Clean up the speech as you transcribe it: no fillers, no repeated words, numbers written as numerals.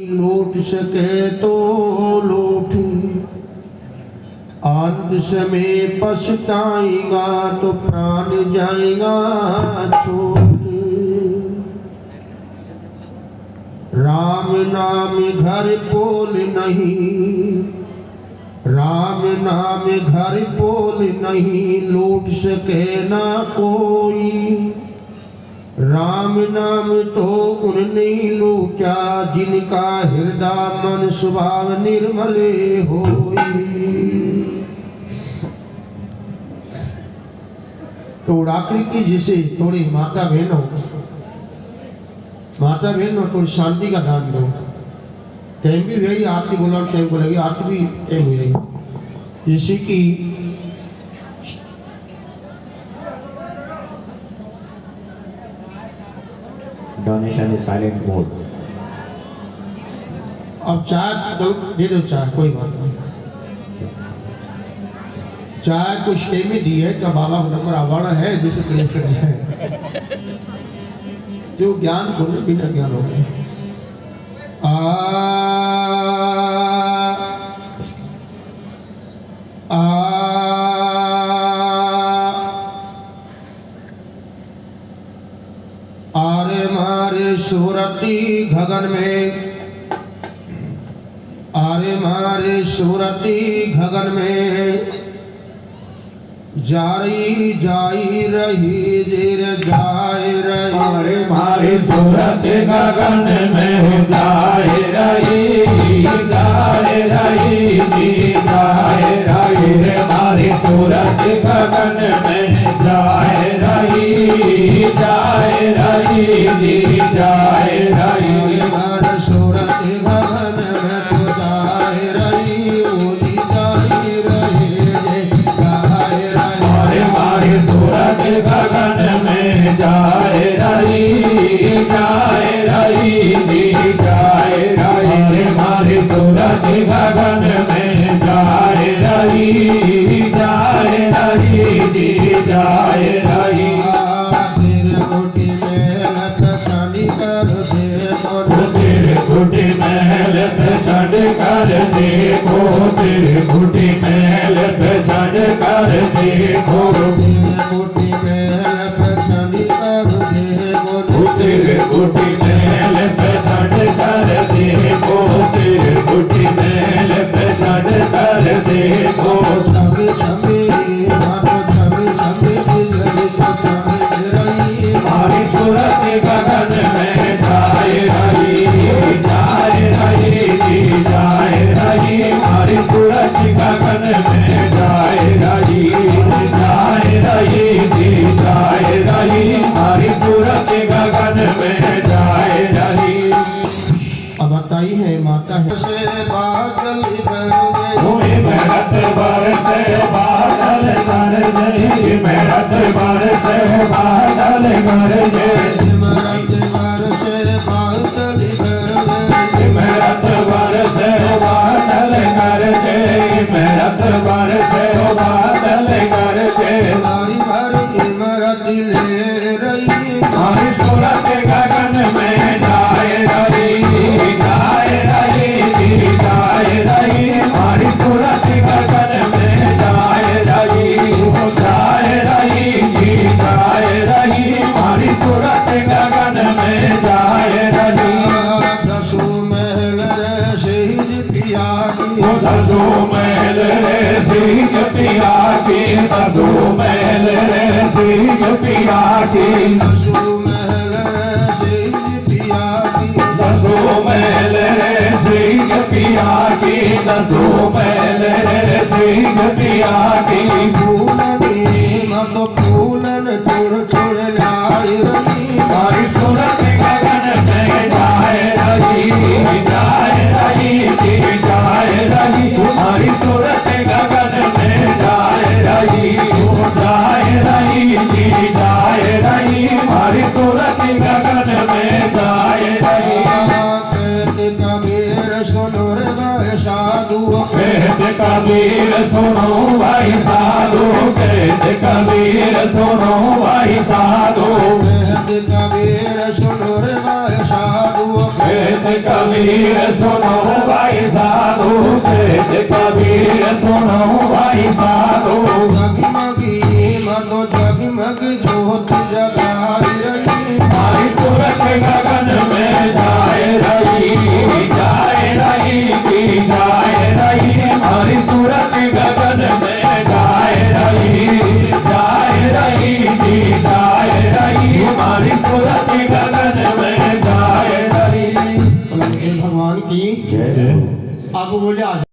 लूट सके तो लूट, अंत समय पछताएगा तो प्राण जाएगा छूट। राम नाम घर पोल नहीं, राम नाम घर पोल नहीं, लूट सके ना कोई। राम नाम तो उनने लूटा जिनका हृदय मन स्वभाव निर्मले होई। तो आखिरी की जिसे थोड़ी माता बहनों थोड़ी शांति का दान दो। टाइम भी हुई आरती बोला, टाइम को लगी आरती भी टाइम हुई। जैसे कि डोनेशन इज साइलेंट मोड। अब चाय चलो दे दो, चाय कोई बात नहीं। चाय कुछ टाइम में दी है, क्या बाबा का नंबर आवाड़ा है जिसे कलेक्टर है जो ज्ञान को बिना ज्ञान हो गए। आरे मारे सूरती गगन में, आरे मारे सूरती गगन में, जाई जाई रही देर जाए रही। आरे मारे सूरत गगन में जाए रही, जाए रही जी जाए रही रे। मारे सूरत गगन में जाए रही, जाए रही जी जाए रही। मारे सूरत गगन में तो जाए रही, ओली जाई रही जाए रही। आरे मारे सूरत गगन में जाए रही, जाए रही जी जाए रही रे। मारे सूरत गगन में जाए रही, जाए रही जी जाए रही। तेरे कोटि में लखसानी कर दे तेरे घुटी महल पे चढ़ कर देखो, तेरे घुटी महल पे चढ़ कर देखो। तेरे कोटि में लखसानी कर दे तेरे घुटी महल पे चढ़ कर देखो, तेरे घुटी महल पे चढ़ कर देखो। छमे छमे मातो छमे छमे दिल तो छमे रही। मारी सूरत गगन में जाए रही, जाए रही जी जाए रही। मारी सूरत गगन में जाए रही, जाए रही जी जाए रही। मारी सूरत गगन में जाए रही। अब बताई है माता है से बादल गरजे, भूमि मेहनत बरसे बादल गरजे, मेहनत बरसे बादल गरजे। मरत बरसे बादल गरजे, मेहनत बरसे बादल गरजे, मेहनत बरसे बादल गरजे। हरी भरी इमरत ले रही। मारी सूरत गगन में जाए रही, जाए रही जी जाए रही। मारी सूरत गगन में जाए रही, जाए रही जी जाए रही। मारी सूरत गगन में जाए रही। दसो महल रे शहीद पिया की, दसो महल रे सिंह पिया की, दसो महल रे सिंह पिया की। दसो महल रे शहीद पिया की, दसो महल रे सिंह पिया की, दसो महल रे सिंह पिया की। फूलन मत फूलन छोड़ छोड़ लाई रही। मारी सूरत गगन में जाए रही, जाए रही जी जाए रही। मारी सूरत गगन में जाए रही, जाए रही जी जाए रही। मारी सूरत गगन में जाए रही। कहत कबीर सुनो रे भाई साधु, कहत कबीर सुनो भाई साधु, कहत कबीर सुनो भाई साधु। कहत कबीर सुनो रे भाई साधु, कहत कबीर सुनो भाई साधु कहत कबीर सुनो भाई साधु जगमगी मतो जगमग ज्योत जगाई रही हमारी सूरत गगन में जाए रही की जाए रही हमारी सूरत गगन में जाए रही की जाए रही हमारी सूरत गगन में जाए रही। भगवान की जय हो। आपको बोले आज